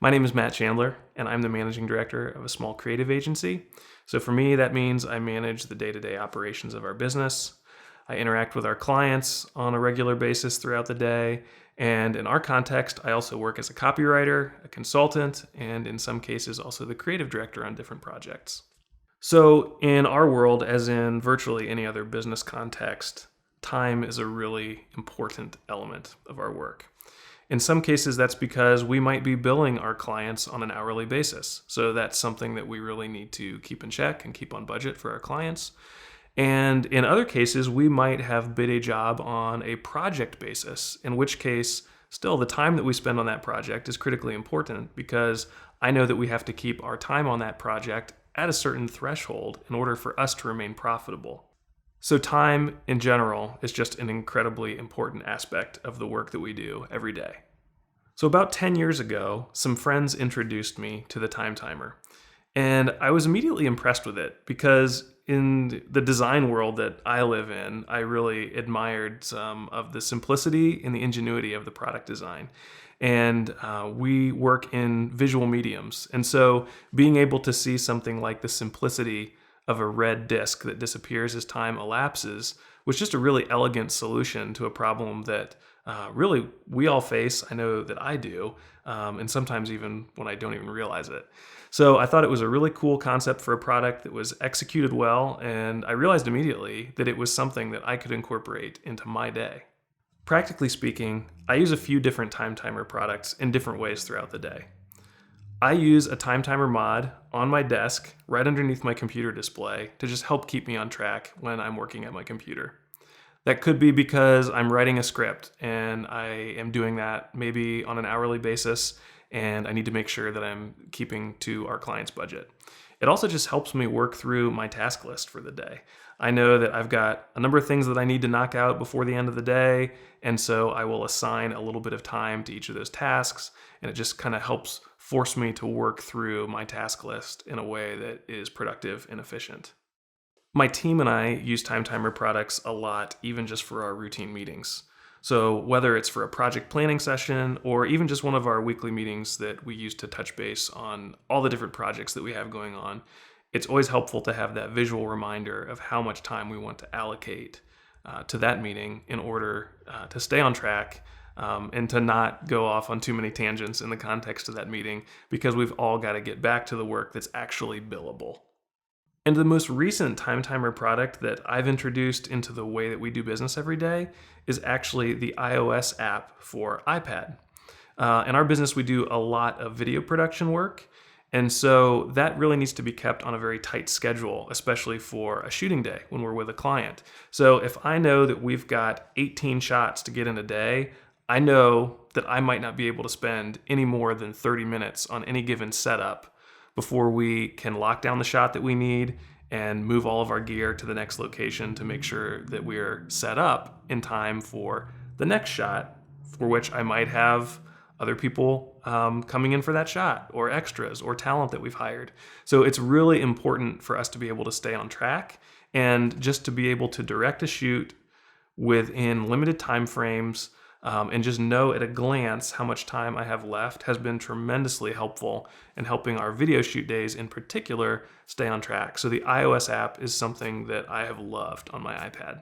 My name is Matt Chandler, and I'm the managing director of a small creative agency. So for me, that means I manage the day-to-day operations of our business. I interact with our clients on a regular basis throughout the day. And in our context, I also work as a copywriter, a consultant, and in some cases also the creative director on different projects. So in our world, as in virtually any other business context, time is a really important element of our work. In some cases, that's because we might be billing our clients on an hourly basis. So that's something that we really need to keep in check and keep on budget for our clients. And in other cases, we might have bid a job on a project basis, in which case, still the time that we spend on that project is critically important because I know that we have to keep our time on that project at a certain threshold in order for us to remain profitable. So time in general is just an incredibly important aspect of the work that we do every day. So about 10 years ago, some friends introduced me to the time timer. And I was immediately impressed with it because in the design world that I live in, I really admired some of the simplicity and the ingenuity of the product design. And we work in visual mediums. And so being able to see something like the simplicity of a red disc that disappears as time elapses was just a really elegant solution to a problem that really we all face. I know that I do, and sometimes even when I don't even realize it. So I thought it was a really cool concept for a product that was executed well, and I realized immediately that it was something that I could incorporate into my day. Practically speaking, I use a few different time timer products in different ways throughout the day. I use a time timer mod on my desk right underneath my computer display to just help keep me on track when I'm working at my computer. That could be because I'm writing a script and I am doing that maybe on an hourly basis and I need to make sure that I'm keeping to our client's budget. It also just helps me work through my task list for the day. I know that I've got a number of things that I need to knock out before the end of the day, and so I will assign a little bit of time to each of those tasks, and it just kind of helps force me to work through my task list in a way that is productive and efficient. My team and I use time timer products a lot, even just for our routine meetings. So whether it's for a project planning session or even just one of our weekly meetings that we use to touch base on all the different projects that we have going on, it's always helpful to have that visual reminder of how much time we want to allocate to that meeting in order to stay on track and to not go off on too many tangents in the context of that meeting, because we've all got to get back to the work that's actually billable. And the most recent time timer product that I've introduced into the way that we do business every day is actually the iOS app for iPad. In our business, we do a lot of video production work, and so that really needs to be kept on a very tight schedule, especially for a shooting day when we're with a client. So if I know that we've got 18 shots to get in a day, I know that I might not be able to spend any more than 30 minutes on any given setup before we can lock down the shot that we need and move all of our gear to the next location to make sure that we're set up in time for the next shot, for which I might have other people coming in for that shot, or extras, or talent that we've hired. So it's really important for us to be able to stay on track and just to be able to direct a shoot within limited time frames and just know at a glance how much time I have left has been tremendously helpful in helping our video shoot days in particular stay on track. So the iOS app is something that I have loved on my iPad.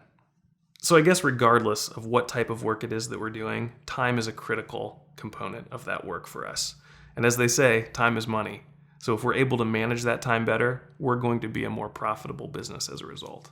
So I guess regardless of what type of work it is that we're doing, time is a critical component of that work for us. And as they say, time is money. So if we're able to manage that time better, we're going to be a more profitable business as a result.